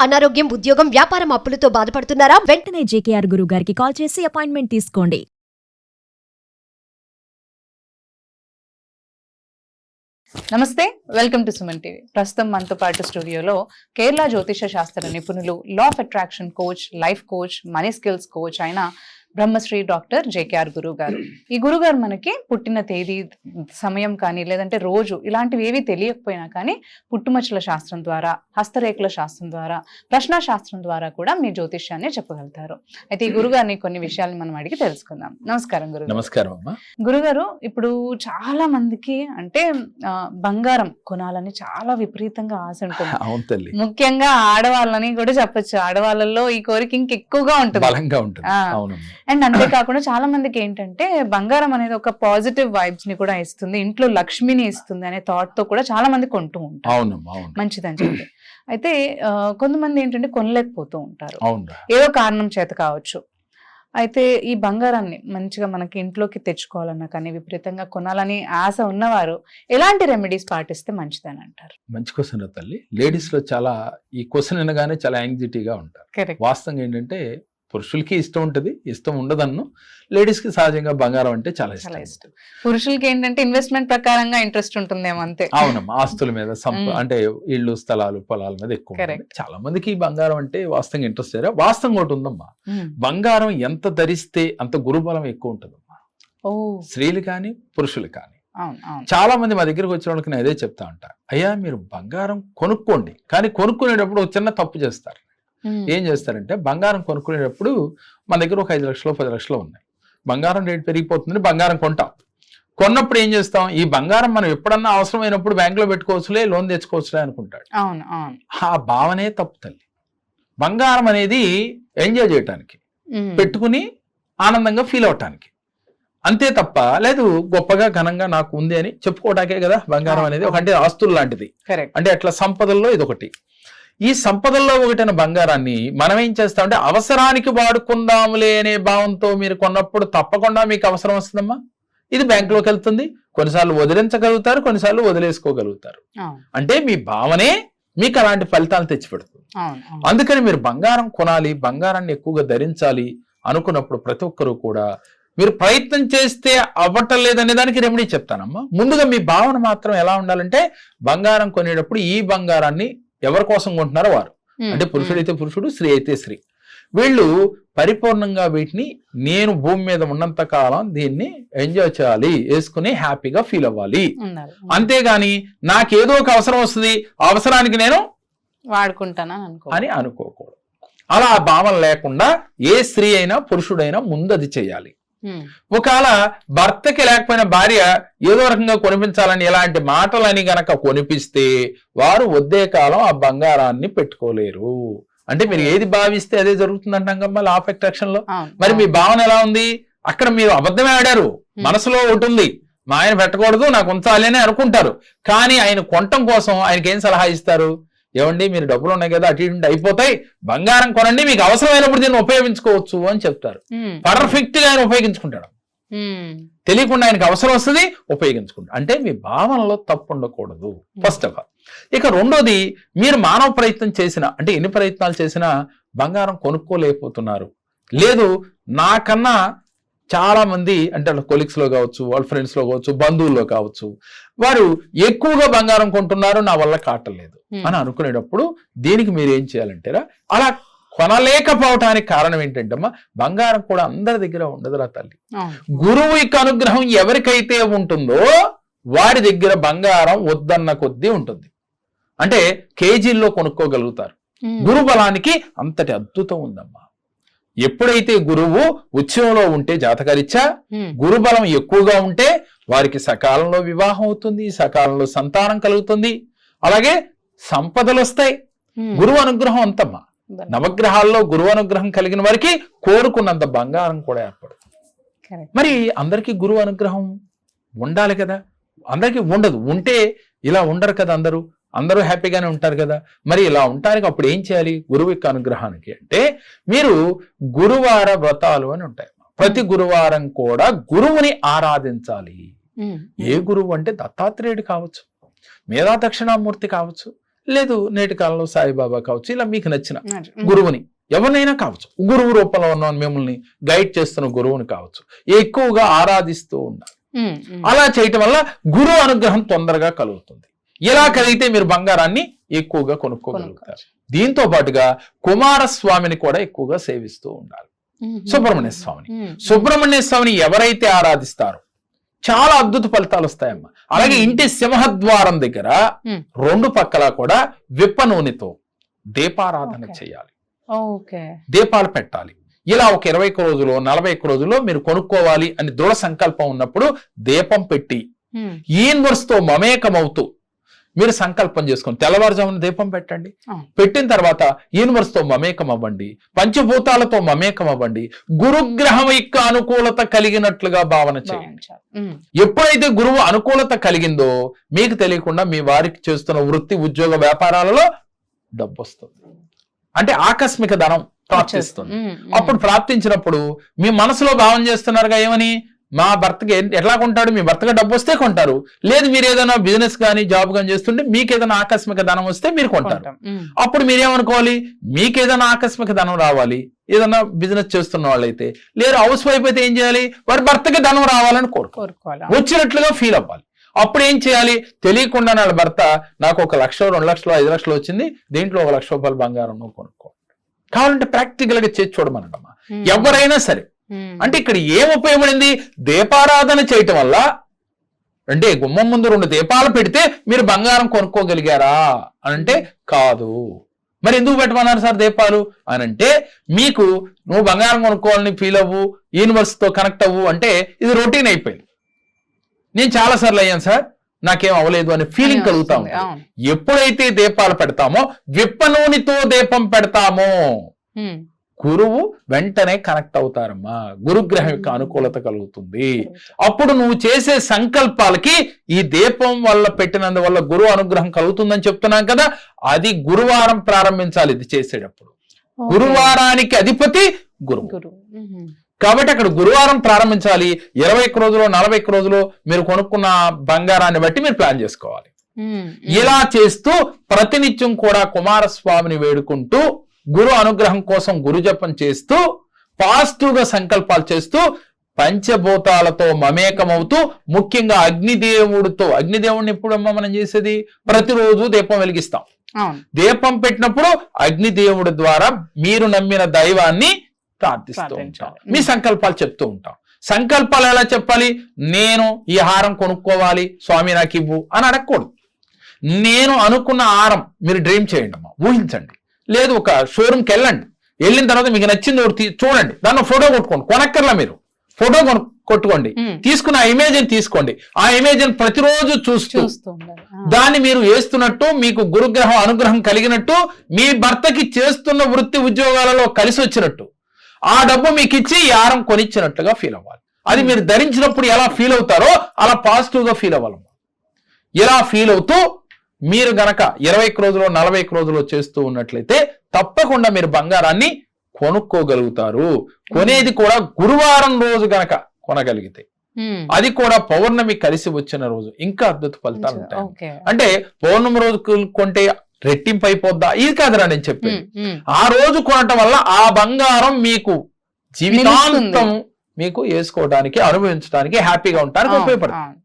అనారోగ్యం, ఉద్యోగం, వ్యాపారం అప్పులతో బాధపడుతున్నారా? వెంటనే జేకేఆర్ గురువు గారికి కాల్ చేసి అపాయింట్మెంట్ తీసుకోండి. నమస్తే, వెల్కమ్ టు సుమన్ టీవీ. ప్రస్తుతం మనతో పాటు స్టూడియోలో కేరళ జ్యోతిష శాస్త్ర నిపుణులు, law of attraction coach, life coach, money skills coach అయిన బ్రహ్మశ్రీ డాక్టర్ జేకేఆర్ గురువు గారు. ఈ గురువు గారు మనకి పుట్టిన తేదీ, సమయం కానీ లేదంటే రోజు ఇలాంటివి ఏవి తెలియకపోయినా కానీ పుట్టుమచ్చల శాస్త్రం ద్వారా, హస్తరేఖల శాస్త్రం ద్వారా, ప్రశ్న శాస్త్రం ద్వారా కూడా మీ జ్యోతిష్యాన్ని చెప్పగలుగుతారు. అయితే ఈ గురుగారిని కొన్ని విషయాలను మనం అడిగి తెలుసుకుందాం. నమస్కారం గురుగారు. నమస్కారం అమ్మా. గురుగారు, ఇప్పుడు చాలా మందికి అంటే బంగారం కొనాలని చాలా విపరీతంగా ఆశ ఉంటుంది. అవును తల్లి. ముఖ్యంగా ఆడవాళ్ళని కూడా చెప్పొచ్చు. ఆడవాళ్ళలో ఈ కోరిక ఇంకెక్కువగా ఉంటుంది, బలంగా ఉంటుంది. అవును. అండ్ అంతేకాకుండా చాలా మందికి ఏంటంటే బంగారం అనేది ఒక పాజిటివ్ వైబ్స్ ని కూడా ఇస్తుంది, ఇంట్లో లక్ష్మిని ఇస్తుంది అనే థాట్ తో కూడా చాలా మంది కొంటూ ఉంటారు. అవును, మంచిదని చెప్పి. అయితే కొంతమంది ఏంటంటే కొనలేకపోతూ ఉంటారు, అవును, ఏదో కారణం చేత కావచ్చు. అయితే ఈ బంగారాన్ని మంచిగా మనకి ఇంట్లోకి తెచ్చుకోవాలన్నా కానీ, విపరీతంగా కొనాలని ఆశ ఉన్నవారు ఎలాంటి రెమెడీస్ పాటిస్తే మంచిదని అంటారు? మంచి క్వశ్చన్ తల్లి. లేడీస్ లో చాలా ఈ క్వశ్చన్ వినగానే చాలా యాంగ్జైటీగా ఉంటారు. వాస్తవంగా ఏంటంటే పురుషులకి ఇష్టం ఉంటుంది, ఇష్టం ఉండదన్ను. లేడీస్ కి సహజంగా బంగారం అంటే చాలా ఇష్టం. పురుషులకి ఏంటంటే ఇన్వెస్ట్మెంట్ ప్రకారంగా ఇంట్రెస్ట్ ఉంటుందేమో అంతే. అవునమ్మా, ఆస్తుల మీద, అంటే ఇళ్ళు, స్థలాలు, పొలాల మీద ఎక్కువ. చాలా మందికి బంగారం అంటే వాస్తవంగా ఇంట్రెస్ట్. వాస్తవం ఒకటి ఉందమ్మా, బంగారం ఎంత ధరిస్తే అంత గురుబలం ఎక్కువ ఉంటుందమ్మా. స్త్రీలు కానీ పురుషులు కానీ. చాలా మంది మా దగ్గరకు వచ్చిన వాళ్ళకి నేను అదే చెప్తా ఉంటా, అయ్యా మీరు బంగారం కొనుక్కోండి, కానీ కొనుక్కునేటప్పుడు ఒక చిన్న తప్పు చేస్తారు. ఏం చేస్తారంటే బంగారం కొనుక్కునేటప్పుడు మన దగ్గర ఒక 5 లక్షలు 10 లక్షలు ఉన్నాయి, బంగారం రేట్ పెరిగిపోతుందని బంగారం కొంటాం. కొన్నప్పుడు ఏం చేస్తాం, ఈ బంగారం మనం ఎప్పుడన్నా అవసరమైనప్పుడు బ్యాంకులో పెట్టుకోవచ్చులే, లోన్ తెచ్చుకోవచ్చులే అనుకుంటాడు. ఆ భావనే తప్పు తల్లి. బంగారం అనేది ఎంజాయ్ చేయటానికి, పెట్టుకుని ఆనందంగా ఫీల్ అవటానికి, అంతే తప్ప లేదు గొప్పగా ఘనంగా నాకు ఉంది అని చెప్పుకోవటానికే కదా బంగారం అనేది. ఒక అంటే ఆస్తులు లాంటిది, అంటే అట్లా సంపదల్లో ఇది ఒకటి. ఈ సంపదల్లో ఒకటైన బంగారాన్ని మనం ఏం చేస్తామంటే అవసరానికి వాడుకుందాములే అనే భావంతో మీరు కొన్నప్పుడు తప్పకుండా మీకు అవసరం వస్తుందమ్మా. ఇది బ్యాంకులోకి వెళ్తుంది, కొన్నిసార్లు వదిలించగలుగుతారు, కొన్నిసార్లు వదిలేసుకోగలుగుతారు. అంటే మీ భావనే మీకు అలాంటి ఫలితాలు తెచ్చిపెడుతుంది. అందుకని మీరు బంగారం కొనాలి, బంగారాన్ని ఎక్కువగా ధరించాలి అనుకున్నప్పుడు ప్రతి ఒక్కరూ కూడా మీరు ప్రయత్నం చేస్తే అవ్వటం లేదనే దానికి రెమెడీ చెప్తానమ్మా. ముందుగా మీ భావన మాత్రం ఎలా ఉండాలంటే బంగారం కొనేటప్పుడు ఈ బంగారాన్ని ఎవరి కోసం కొంటున్నారో వారు, అంటే పురుషుడైతే పురుషుడు, స్త్రీ అయితే స్త్రీ, వీళ్ళు పరిపూర్ణంగా వీటిని నేను భూమి మీద ఉన్నంత కాలం దీన్ని ఎంజాయ్ చేయాలి, వేసుకుని హ్యాపీగా ఫీల్ అవ్వాలి. అంతేగాని నాకేదో ఒక అవసరం వస్తుంది, అవసరానికి నేను వాడుకుంటాను అని అనుకోకూడదు. అలా భావన లేకుండా ఏ స్త్రీ అయినా పురుషుడైనా ముందు అది చేయాలి. ఒకవేళ భర్తకి లేకపోయినా భార్య ఏదో రకంగా కొనిపించాలని ఎలాంటి మాటలని గనక కొనిపిస్తే వారు వద్దే కాలం ఆ బంగారాన్ని పెట్టుకోలేరు. అంటే మీరు ఏది భావిస్తే అదే జరుగుతుంది అంటాం కదా లా ఆఫ్ అట్రాక్షన్ లో. మరి మీ భావన ఎలా ఉంది, అక్కడ మీరు అబద్ధమే ఆడారు. మనసులో ఒకటి ఉంది, మా ఆయన పెట్టకూడదు, నాకు ఉంచాలి అని అనుకుంటారు. కానీ ఆయన కొనటం కోసం ఆయనకి ఏం సలహా ఇస్తారు, ఏమండి మీరు డబ్బులు ఉన్నాయి కదా అటు ఇటు అయిపోతాయి, బంగారం కొనండి, మీకు అవసరమైనప్పుడు దీన్ని ఉపయోగించుకోవచ్చు అని చెప్తారు. పర్ఫెక్ట్ గా ఆయన ఉపయోగించుకుంటాడు, తెలియకుండా ఆయనకు అవసరం వస్తుంది ఉపయోగించుకుంటాడు. అంటే మీ భావనలో తప్పు ఉండకూడదు ఫస్ట్ ఆఫ్ ఆల్. ఇక రెండోది, మీరు మానవ ప్రయత్నం చేసినా, అంటే ఎన్ని ప్రయత్నాలు చేసినా బంగారం కొనుక్కోలేకపోతున్నారు, లేదు నాకన్నా చాలా మంది అంటే వాళ్ళ కొలీగ్స్ లో కావచ్చు, వాళ్ళ ఫ్రెండ్స్ లో కావచ్చు, బంధువుల్లో కావచ్చు, వారు ఎక్కువగా బంగారం కొంటున్నారు, నా వల్ల కాటలేదు అని అనుకునేటప్పుడు దీనికి మీరు ఏం చేయాలంటేరా, అలా కొనలేకపోవటానికి కారణం ఏంటంటమ్మా, బంగారం కూడా అందరి దగ్గర ఉండదురా తల్లి. గురువు యొక్క అనుగ్రహం ఎవరికైతే ఉంటుందో వారి దగ్గర బంగారం వద్దన్న కొద్దీ ఉంటుంది. అంటే కేజీల్లో కొనుక్కోగలుగుతారు. గురు బలానికి అంతటి అద్భుతం ఉందమ్మా. ఎప్పుడైతే గురువు ఉత్సవంలో ఉంటే జాతకరీత్యా గురుబలం ఎక్కువగా ఉంటే వారికి సకాలంలో వివాహం అవుతుంది, సకాలంలో సంతానం కలుగుతుంది, అలాగే సంపదలు వస్తాయి. గురువు అనుగ్రహం అంతమ్మా. నవగ్రహాల్లో గురువు అనుగ్రహం కలిగిన వారికి కోరుకున్నంత బంగారం కూడా ఏర్పడుతుంది. మరి అందరికీ గురువు అనుగ్రహం ఉండాలి కదా, అందరికీ ఉండదు. ఉంటే ఇలా ఉండరు కదా, అందరూ హ్యాపీగానే ఉంటారు కదా. మరి ఇలా ఉండడానికి అప్పుడు ఏం చేయాలి గురువు యొక్క అనుగ్రహానికి అంటే, మీరు గురువార వ్రతాలు అని ఉంటాయి. ప్రతి గురువారం కూడా గురువుని ఆరాధించాలి. ఏ గురువు అంటే దత్తాత్రేయుడు కావచ్చు, మేధా దక్షిణామూర్తి కావచ్చు, లేదు నేటి కాలంలో సాయిబాబా కావచ్చు, ఇలా మీకు నచ్చిన గురువుని ఎవరినైనా కావచ్చు, గురువు రూపంలో ఉన్న మిమ్మల్ని గైడ్ చేస్తున్న గురువుని కావచ్చు, ఎక్కువగా ఆరాధిస్తూ ఉండాలి. అలా చేయటం వల్ల గురువు అనుగ్రహం తొందరగా కలుగుతుంది. ఇలా కలిగితే మీరు బంగారాన్ని ఎక్కువగా కొనుక్కోగలుగుతారు. దీంతో పాటుగా కుమారస్వామిని కూడా ఎక్కువగా సేవిస్తూ ఉండాలి. సుబ్రహ్మణ్య స్వామిని, సుబ్రహ్మణ్య స్వామిని ఎవరైతే ఆరాధిస్తారో చాలా అద్భుత ఫలితాలు వస్తాయమ్మా. అలాగే ఇంటి సింహద్వారం దగ్గర 2 పక్కల కూడా విప్ప నూనెతో దీపారాధన చేయాలి, దీపాలు పెట్టాలి. ఇలా ఒక 21 రోజులు 41 రోజుల్లో మీరు కొనుక్కోవాలి అని దృఢ సంకల్పం ఉన్నప్పుడు దీపం పెట్టి యూనివర్స్తో మమేకమవుతూ మీరు సంకల్పం చేసుకొని తెల్లవారుజామున దీపం పెట్టండి. పెట్టిన తర్వాత యూనివర్స్తో మమేకం అవ్వండి, పంచభూతాలతో మమేకం అవ్వండి, గురుగ్రహం యొక్క అనుకూలత కలిగినట్లుగా భావన చేయండి. ఎప్పుడైతే గురువు అనుకూలత కలిగిందో మీకు తెలియకుండా మీ వారికి చేస్తున్న వృత్తి ఉద్యోగ వ్యాపారాలలో డబ్బు వస్తుంది. అంటే ఆకస్మిక ధనం ప్రాప్తిస్తుంది. అప్పుడు ప్రాప్తించినప్పుడు మీ మనసులో భావన చేస్తున్నారుగా, ఏమని, మా భర్తకి ఎట్లా కొంటాడు, మీ భర్తగా డబ్బు వస్తే కొంటారు, లేదు మీరు ఏదైనా బిజినెస్ కానీ జాబ్ కానీ చేస్తుంటే మీకు ఏదైనా ఆకస్మిక ధనం వస్తే మీరు కొంటారు. అప్పుడు మీరేమనుకోవాలి, మీకు ఏదైనా ఆకస్మిక ధనం రావాలి, ఏదైనా బిజినెస్ చేస్తున్న వాళ్ళైతే, లేదు హౌస్ వైఫ్ అయితే ఏం చేయాలి, వారి భర్తకి ధనం రావాలని కోరుకోవాలి, వచ్చినట్లుగా ఫీల్ అవ్వాలి. అప్పుడు ఏం చేయాలి, తెలియకుండా నా భర్త నాకు 1 లక్ష 2 లక్షలు 5 లక్షలు వచ్చింది, దీంట్లో 1 లక్ష రూపాయలు బంగారం కొనుక్కో. కావాలంటే ప్రాక్టికల్ గా చేసి చూడమన్నమ్మా ఎవరైనా సరే. అంటే ఇక్కడ ఏం ఉపయోగపడింది, దీపారాధన చేయటం వల్ల, అంటే గుమ్మం ముందు 2 దీపాలు పెడితే మీరు బంగారం కొనుక్కోగలిగారా అనంటే కాదు. మరి ఎందుకు పెట్టమన్నారు సార్ దీపాలు అనంటే, మీకు నువ్వు బంగారం కొనుక్కోవాలని ఫీల్ అవ్వు, యూనివర్స్ తో కనెక్ట్ అవ్వు అంటే ఇది రొటీన్ అయిపోయింది. నేను చాలా సార్లు అయ్యాను సార్, నాకేం అవ్వలేదు అనే ఫీలింగ్ కలుగుతా ఉంది. ఎప్పుడైతే దీపాలు పెడతామో, విప్ప నూనెతో దీపం పెడతామో గురువు వెంటనే కనెక్ట్ అవుతారమ్మా, గురుగ్రహం యొక్క అనుకూలత కలుగుతుంది. అప్పుడు నువ్వు చేసే సంకల్పాలకి ఈ దీపం వల్ల పెట్టినందువల్ల గురువు అనుగ్రహం కలుగుతుందని చెప్తున్నాం కదా, అది గురువారం ప్రారంభించాలి. ఇది చేసేటప్పుడు గురువారానికి అధిపతి గురువు కాబట్టి అక్కడ గురువారం ప్రారంభించాలి. 21 రోజులు 41 రోజులు మీరు కొనుక్కున్న బంగారాన్ని బట్టి మీరు ప్లాన్ చేసుకోవాలి. ఇలా చేస్తూ ప్రతినిత్యం కూడా కుమారస్వామిని వేడుకుంటూ గురు అనుగ్రహం కోసం గురు జపం చేస్తూ పాజిటివ్ గా సంకల్పాలు చేస్తూ పంచభూతాలతో మమేకమవుతూ ముఖ్యంగా అగ్నిదేవుడిని ఎప్పుడమ్మా మనం చేసేది, ప్రతిరోజు దీపం వెలిగిస్తాం. దీపం పెట్టినప్పుడు అగ్నిదేవుడి ద్వారా మీరు నమ్మిన దైవాన్ని ప్రార్థిస్తూ ఉంటాం, మీ సంకల్పాలు చెప్తూ ఉంటాం. సంకల్పాలు ఎలా చెప్పాలి, నేను ఈ హారం కొనుక్కోవాలి స్వామి నాకు ఇవ్వు అని అడగకూడదు. నేను అనుకున్న హారం మీరు డ్రీమ్ చేయండి అమ్మా, ఊహించండి. లేదు ఒక షోరూమ్కి వెళ్ళిన తర్వాత మీకు నచ్చింది ఒకటి చూడండి, దాన్ని ఫోటో కొట్టుకోండి, కొనక్కర్లా మీరు ఫోటో కొట్టుకోండి, తీసుకున్న ఆ ఇమేజ్ తీసుకోండి. ఆ ఇమేజ్ ప్రతిరోజు చూస్తూ దాన్ని మీరు వేస్తున్నట్టు మీకు గురుగ్రహం అనుగ్రహం కలిగినట్టు, మీ భర్తకి చేస్తున్న వృత్తి ఉద్యోగాలలో కలిసి వచ్చినట్టు, ఆ డబ్బు మీకు ఇచ్చి ఈ హారం కొనిచ్చినట్లుగా ఫీల్ అవ్వాలి. అది మీరు ధరించినప్పుడు ఎలా ఫీల్ అవుతారో అలా పాజిటివ్ గా ఫీల్ అవ్వాలి. ఇలా ఫీల్ అవుతూ మీరు గనక 21 రోజులు 41 రోజులు చేస్తూ ఉన్నట్లయితే తప్పకుండా మీరు బంగారాన్ని కొనుక్కోగలుగుతారు. కొనేది కూడా గురువారం రోజు గనక కొనగలిగితే, అది కూడా పౌర్ణమి కలిసి వచ్చిన రోజు ఇంకా అద్భుత ఫలితాలు ఉంటాయి. అంటే పౌర్ణమి రోజు కొంటే రెట్టింపు అయిపోద్దా, ఇది కాదురా నేను చెప్పేది. ఆ రోజు కొనటం వల్ల ఆ బంగారం మీకు జీవితాంతం మీకు వేసుకోవడానికి, అనుభవించడానికి, హ్యాపీగా ఉండడానికి ఉపయోగపడుతుంది.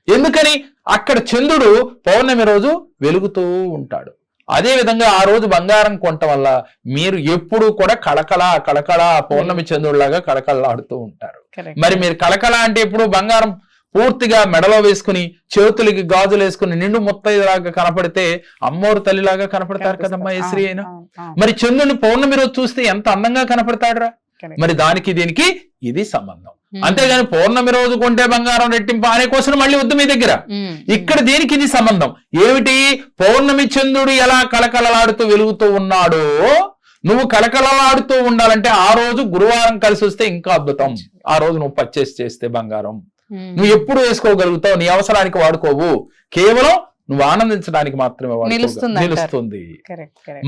ఎందుకని, అక్కడ చంద్రుడు పౌర్ణమి రోజు వెలుగుతూ ఉంటాడు. అదే విధంగా ఆ రోజు బంగారం కొనటం వల్ల మీరు ఎప్పుడు కూడా కళకళ పౌర్ణమి చంద్రుడిలాగా కళకళలాడుతూ ఉంటారు. మరి మీరు కళకళ అంటే ఎప్పుడు బంగారం పూర్తిగా మెడలో వేసుకుని చేతులకి గాజులు వేసుకుని నిండు ముత్తైదులాగా కనపడితే అమ్మోరు తల్లిలాగా కనపడతారు కదమ్మా ఏ స్త్రీ అయినా. మరి చంద్రుని పౌర్ణమి రోజు చూస్తే ఎంత అందంగా కనపడతాడురా. మరి దానికి దీనికి ఇది సంబంధం. అంతేగాని పౌర్ణమి రోజు కొంటే బంగారం రెట్టింపు అనే కోసం మళ్ళీ వద్దు మీ దగ్గర. ఇక్కడ దీనికి ఇది సంబంధం ఏమిటి, పౌర్ణమి చంద్రుడు ఎలా కళకళలాడుతూ వెలుగుతూ ఉన్నాడో నువ్వు కళకళలాడుతూ ఉండాలంటే ఆ రోజు గురువారం కలిసి వస్తే ఇంకా అద్భుతం. ఆ రోజు నువ్వు పర్చేస్ చేస్తే బంగారం నువ్వు ఎప్పుడు వేసుకోగలుగుతావు, నీ అవసరానికి వాడుకోవు, కేవలం నువ్వు ఆనందించడానికి మాత్రమే నిలుస్తుంది.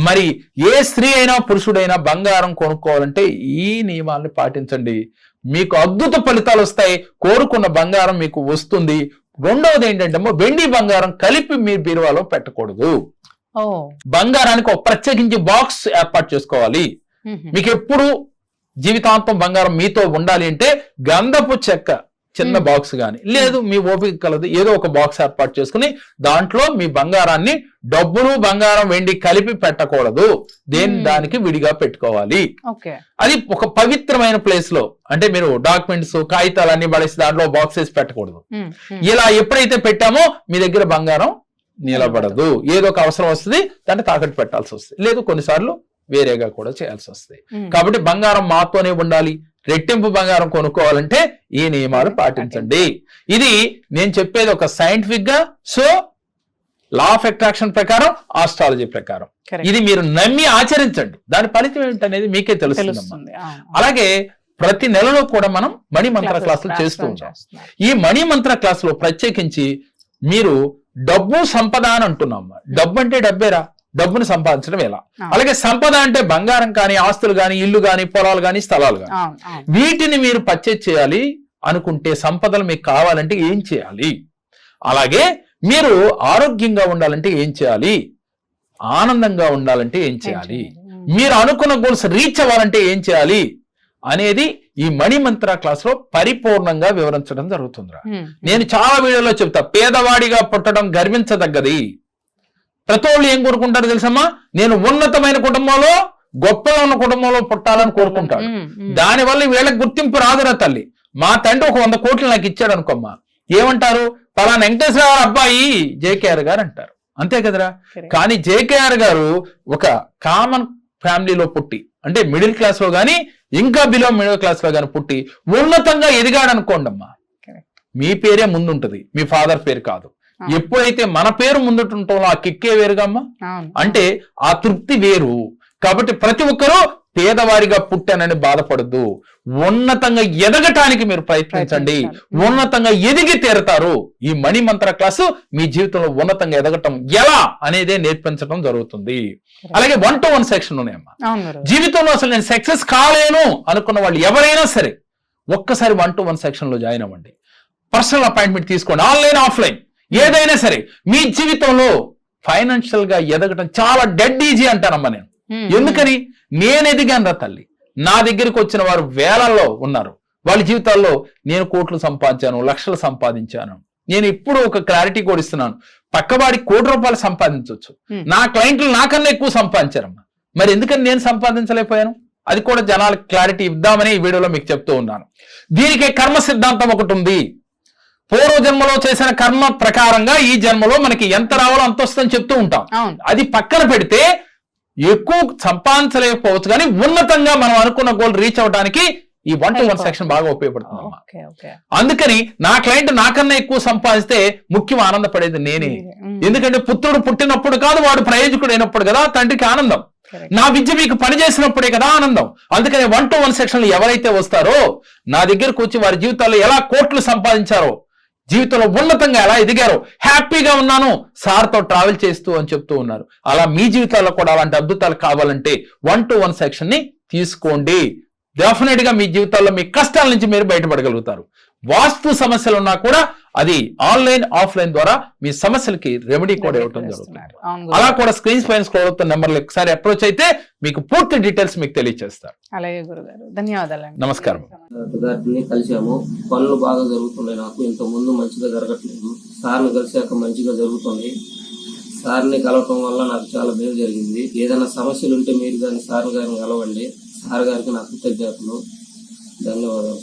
మరి ఏ స్త్రీ అయినా పురుషుడైనా బంగారం కొనుక్కోవాలంటే ఈ నియమాలను పాటించండి, మీకు అద్భుత ఫలితాలు వస్తాయి. కోరుకున్న బంగారం మీకు వస్తుంది. రెండవది ఏంటంటే వెండి బంగారం కలిపి మీ బీరువాలో పెట్టకూడదు. ఓ బంగారానికి ఒక ప్రత్యేకించి బాక్స్ ఏర్పాటు చేసుకోవాలి. మీకు ఎప్పుడు జీవితాంతం బంగారం మీతో ఉండాలి అంటే గంధపు చెక్క చిన్న బాక్స్ గాని, లేదు మీ ఓపిక కలదు ఏదో ఒక బాక్స్ ఏర్పాటు చేసుకుని దాంట్లో మీ బంగారాన్ని, డబ్బులు బంగారం వెండి కలిపి పెట్టకూడదు, దానికి విడిగా పెట్టుకోవాలి. అది ఒక పవిత్రమైన ప్లేస్ లో, అంటే మీరు డాక్యుమెంట్స్ కాగితాలు అన్ని పడేసి దాంట్లో బాక్స్ వేసి పెట్టకూడదు. ఇలా ఎప్పుడైతే పెట్టామో మీ దగ్గర బంగారం నిలబడదు. ఏదో ఒక అవసరం వస్తుంది, దాన్ని తాకట్టు పెట్టాల్సి వస్తుంది, లేదు కొన్నిసార్లు వేరేగా కూడా చేయాల్సి వస్తుంది. కాబట్టి బంగారం మాతోనే ఉండాలి. రెట్టింపు బంగారం కొనుక్కోవాలంటే ఈ నియమాలు పాటించండి. ఇది నేను చెప్పేది ఒక సైంటిఫిక్ గా, సో లా ఆఫ్ అట్రాక్షన్ ప్రకారం, ఆస్ట్రాలజీ ప్రకారం. ఇది మీరు నమ్మి ఆచరించండి, దాని ఫలితం ఏంటనేది మీకే తెలుస్తుంది. అలాగే ప్రతి నెలలో కూడా మనం మణిమంత్ర క్లాసులు చేస్తూ ఉంటాం. ఈ మణిమంత్ర క్లాస్ లో ప్రత్యేకించి మీరు డబ్బు సంపద అని అంటున్నాం. డబ్బు అంటే డబ్బేరా, డబ్బును సంపాదించడం ఎలా? అలాగే సంపద అంటే బంగారం కానీ, ఆస్తులు కానీ, ఇల్లు కానీ, పొలాలు కానీ, స్థలాలు కానీ, వీటిని మీరు పర్చేజ్ చేయాలి అనుకుంటే, సంపదలు మీకు కావాలంటే ఏం చేయాలి? అలాగే మీరు ఆరోగ్యంగా ఉండాలంటే ఏం చేయాలి? ఆనందంగా ఉండాలంటే ఏం చేయాలి? మీరు అనుకున్న గోల్స్ రీచ్ అవ్వాలంటే ఏం చేయాలి అనేది ఈ మణిమంత్ర క్లాస్ లో పరిపూర్ణంగా వివరించడం జరుగుతుందిరా. నేను చాలా వీడియోలో చెప్తా, పేదవాడిగా పుట్టడం గర్వించదగ్గది. ప్రతి వాళ్ళు ఏం కోరుకుంటారు తెలుసమ్మా? నేను ఉన్నతమైన కుటుంబంలో, గొప్పగా ఉన్న కుటుంబంలో పుట్టాలని కోరుకుంటాడు. దానివల్ల వీళ్ళకి గుర్తింపు రాదురా తల్లి. మా తండ్రి ఒక 100 కోట్లు నాకు ఇచ్చాడు అనుకోమ్మా, ఏమంటారు? పలానా వెంకటేశ్వర అబ్బాయి జేకేఆర్ గారు అంటారు, అంతే కదరా. కానీ జేకేఆర్ గారు ఒక కామన్ ఫ్యామిలీలో పుట్టి, అంటే మిడిల్ క్లాస్ లో గానీ, ఇంకా బిలో మిడిల్ క్లాస్ లో గానీ పుట్టి ఉన్నతంగా ఎదిగాడు అనుకోండి అమ్మా, మీ పేరే ముందుంటది, మీ ఫాదర్ పేరు కాదు. ఎప్పుడైతే మన పేరు ముందుంటామో ఆ కిక్కే వేరుగా అమ్మా, అంటే ఆ తృప్తి వేరు. కాబట్టి ప్రతి ఒక్కరూ పేదవారిగా పుట్టానని బాధపడద్దు, ఉన్నతంగా ఎదగటానికి మీరు ప్రయత్నించండి, ఉన్నతంగా ఎదిగి తీరతారు. ఈ మణిమంత్ర క్లాసు మీ జీవితంలో ఉన్నతంగా ఎదగటం ఎలా అనేదే నేర్పించడం జరుగుతుంది. అలాగే 1-to-1 సెక్షన్ ఉన్నాయమ్మా. జీవితంలో అసలు నేను సక్సెస్ కాలేను అనుకున్న వాళ్ళు ఎవరైనా సరే ఒక్కసారి 1-to-1 సెక్షన్ లో జాయిన్ అవ్వండి. పర్సనల్ అపాయింట్మెంట్ తీసుకోండి, ఆన్లైన్ ఆఫ్లైన్ ఏదైనా సరే. మీ జీవితంలో ఫైనాన్షియల్ గా ఎదగటం చాలా డెడ్ ఈజీ అంటానమ్మా నేను. ఎందుకని? నేను ఎదిగాను రా తల్లి. నా దగ్గరికి వచ్చిన వారు వేలల్లో ఉన్నారు. వాళ్ళ జీవితాల్లో నేను కోట్లు సంపాదించాను, లక్షలు సంపాదించాను. నేను ఇప్పుడు ఒక క్లారిటీ కూడా ఇస్తున్నాను, పక్కవాడి ₹1,00,00,000 సంపాదించవచ్చు. నా క్లయింట్లు నాకన్నా ఎక్కువ సంపాదించారమ్మా. మరి ఎందుకని నేను సంపాదించలేకపోయాను? అది కూడా జనాలకు క్లారిటీ ఇద్దామని ఈ వీడియోలో మీకు చెప్తూ ఉన్నాను. దీనికి కర్మ సిద్ధాంతం ఒకటి ఉంది. పూర్వ జన్మలో చేసిన కర్మ ప్రకారంగా ఈ జన్మలో మనకి ఎంత రావాలో అంత వస్తుందని చెప్తూ ఉంటాం. అది పక్కన పెడితే ఎక్కువ సంపాదించలేకపోవచ్చు, కానీ ఉన్నతంగా మనం అనుకున్న గోల్ రీచ్ అవడానికి ఈ 1-to-1 సెక్షన్ బాగా ఉపయోగపడుతుంది. అందుకని నా క్లయింట్ నాకన్నా ఎక్కువ సంపాదిస్తే ముఖ్యం ఆనందపడేది నేనే. ఎందుకంటే పుత్రుడు పుట్టినప్పుడు కాదు, వాడు ప్రయోజకుడు అయినప్పుడు కదా తండ్రికి ఆనందం. నా విద్య మీకు పనిచేసినప్పుడే కదా ఆనందం. అందుకని 1-to-1 సెక్షన్ ఎవరైతే వస్తారో నా దగ్గరకు వచ్చి వారి జీవితాల్లో ఎలా కోట్లు సంపాదించారో, జీవితంలో ఉన్నతంగా ఎలా ఎదిగారో, హ్యాపీగా ఉన్నాను సార్తో ట్రావెల్ చేస్తూ అని చెప్తూ ఉన్నారు. అలా మీ జీవితాల్లో కూడా అలాంటి అద్భుతాలు కావాలంటే 1-to-1 సెక్షన్ ని తీసుకోండి. డెఫినెట్ గా మీ జీవితాల్లో మీ కష్టాల నుంచి మీరు బయటపడగలుగుతారు. వాస్తు సమస్యలు ఉన్నా కూడా అది ఆన్లైన్ ఆఫ్లైన్ ద్వారా మీ సమస్యలకి రెమెడీ కూడా ఇవ్వడం జరుగుతుంది. అలా కూడా స్క్రీన్స్ పైన స్క్రోల్ అవుతున్న నెంబర్లు ఒకసారి అప్రోచ్ అయితే మీకు పూర్తి డీటెయిల్స్ మీకు తెలియజేస్తారు. అలాగే గురుగారు, ధన్యవాదాలు. నమస్కారం. గారిని కలిసాము, పనులు బాగా జరుగుతున్నాయి. నాకు ఇంత ముందు మంచిగా జరగట్లేదు, సార్ని కలిసాక మంచిగా జరుగుతుంది. సార్ని కలవటం వల్ల నాకు చాలా మేలు జరిగింది. ఏదైనా సమస్యలు ఉంటే మీరు కానీ సార్ గారిని కలవండి. సార్ గారికి నా కృతజ్ఞతలు, ధన్యవాదాలు.